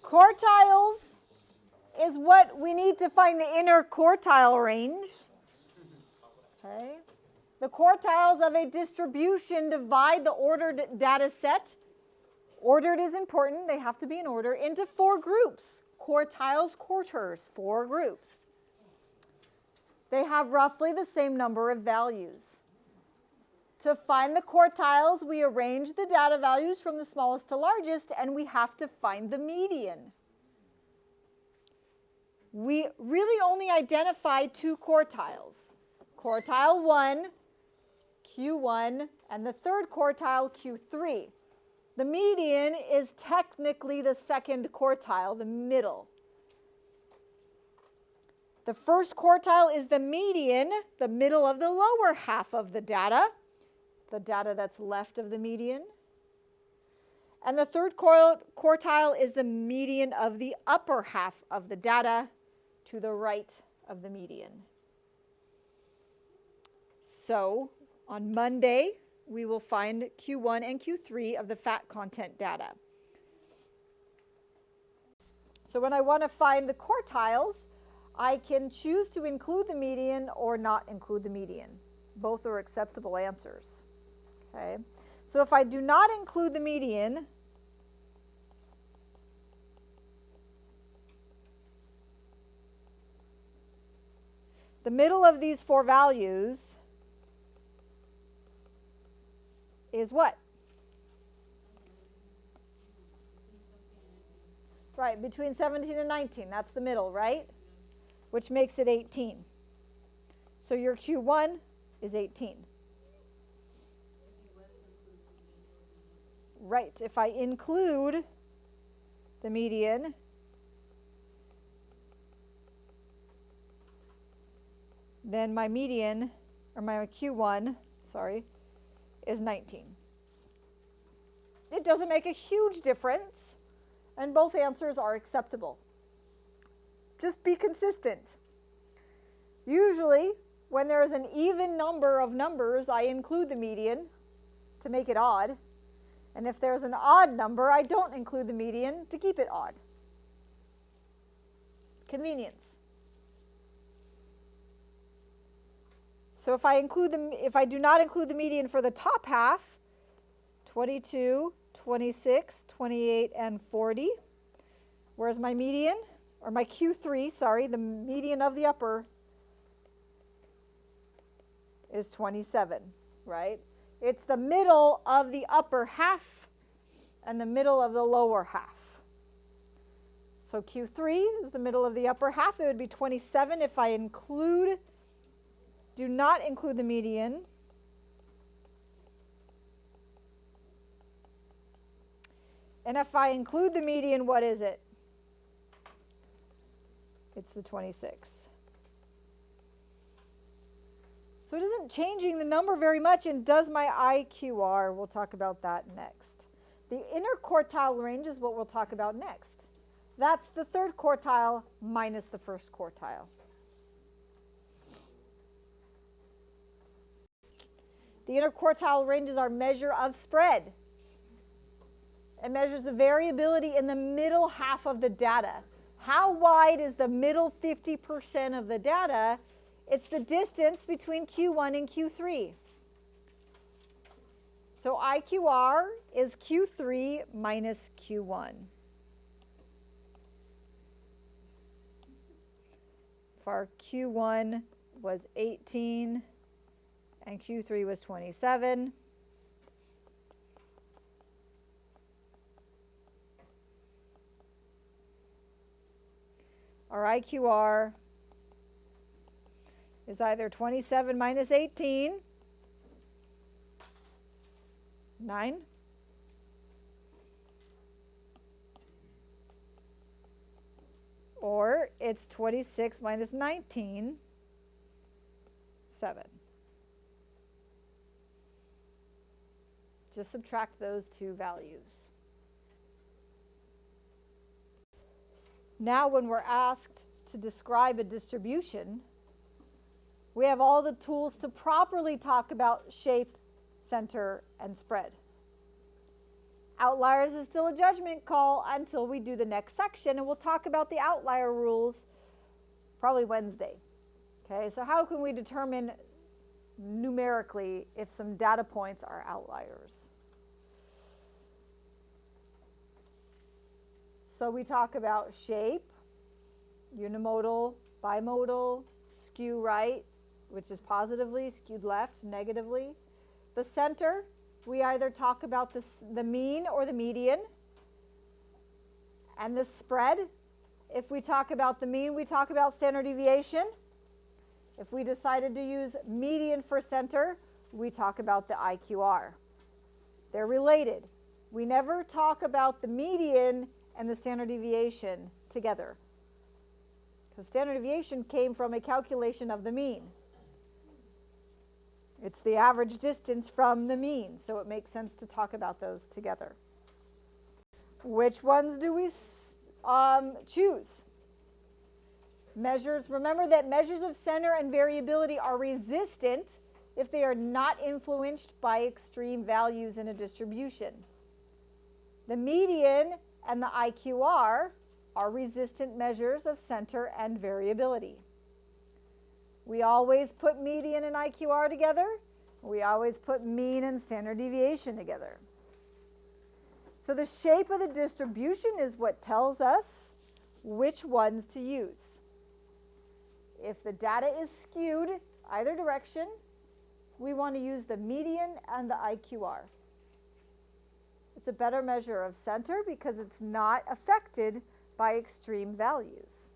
Quartiles is what we need to find the inner quartile range. Okay. The quartiles of a distribution divide the ordered data set. Ordered is important. They have to be in order into 4 groups. Quartiles, quarters, 4 groups. They have roughly the same number of values. To find the quartiles, we arrange the data values from the smallest to largest, and we have to find the median. We really only identify 2 quartiles. Quartile 1, Q1, and the third quartile, Q3. The median is technically the second quartile, the middle. The first quartile is the median, the middle of the lower half of the data that's left of the median. And the third quartile is the median of the upper half of the data to the right of the median. So on Monday, we will find Q1 and Q3 of the fat content data. So when I want to find the quartiles, I can choose to include the median or not include the median. Both are acceptable answers. Okay. So if I do not include the median, the middle of these 4 values is what? Right, between 17 and 19. That's the middle, right? Which makes it 18. So your Q1 is 18. Right, if I include the median, then my median, or my Q1, is 19. It doesn't make a huge difference, and both answers are acceptable. Just be consistent. Usually, when there is an even number of numbers, I include the median to make it odd. And if there's an odd number, I don't include the median to keep it odd. Convenience. So if I do not include the median for the top half, 22, 26, 28, and 40, where's my median? Or my Q3, the median of the upper is 27, right? It's the middle of the upper half and the middle of the lower half. So Q3 is the middle of the upper half. It would be 27 if I do not include the median. And if I include the median, what is it? It's the 26. So it isn't changing the number very much, and does my IQR? We'll talk about that next. The inner quartile range is what we'll talk about next. That's the third quartile minus the first quartile. The inner quartile range is our measure of spread. It measures the variability in the middle half of the data. How wide is the middle 50% of the data? It's the distance between Q1 and Q3. So IQR is Q3 minus Q1. If our Q1 was 18 and Q3 was 27, our IQR is either 27 minus 18, 9, or it's 26 minus 19, 7. Just subtract those 2 values. Now when we're asked to describe a distribution, we have all the tools to properly talk about shape, center, and spread. Outliers is still a judgment call until we do the next section, and we'll talk about the outlier rules probably Wednesday. Okay, so how can we determine numerically if some data points are outliers? So we talk about shape, unimodal, bimodal, skew right, which is positively, skewed left, negatively. The center, we either talk about the mean or the median. And the spread, if we talk about the mean, we talk about standard deviation. If we decided to use median for center, we talk about the IQR. They're related. We never talk about the median and the standard deviation together, because standard deviation came from a calculation of the mean. It's the average distance from the mean, so it makes sense to talk about those together. Which ones do we choose? Measures. Remember that measures of center and variability are resistant if they are not influenced by extreme values in a distribution. The median and the IQR are resistant measures of center and variability. We always put median and IQR together. We always put mean and standard deviation together. So the shape of the distribution is what tells us which ones to use. If the data is skewed either direction, we want to use the median and the IQR. It's a better measure of center because it's not affected by extreme values.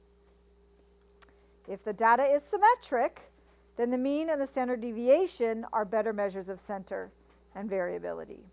If the data is symmetric, then the mean and the standard deviation are better measures of center and variability.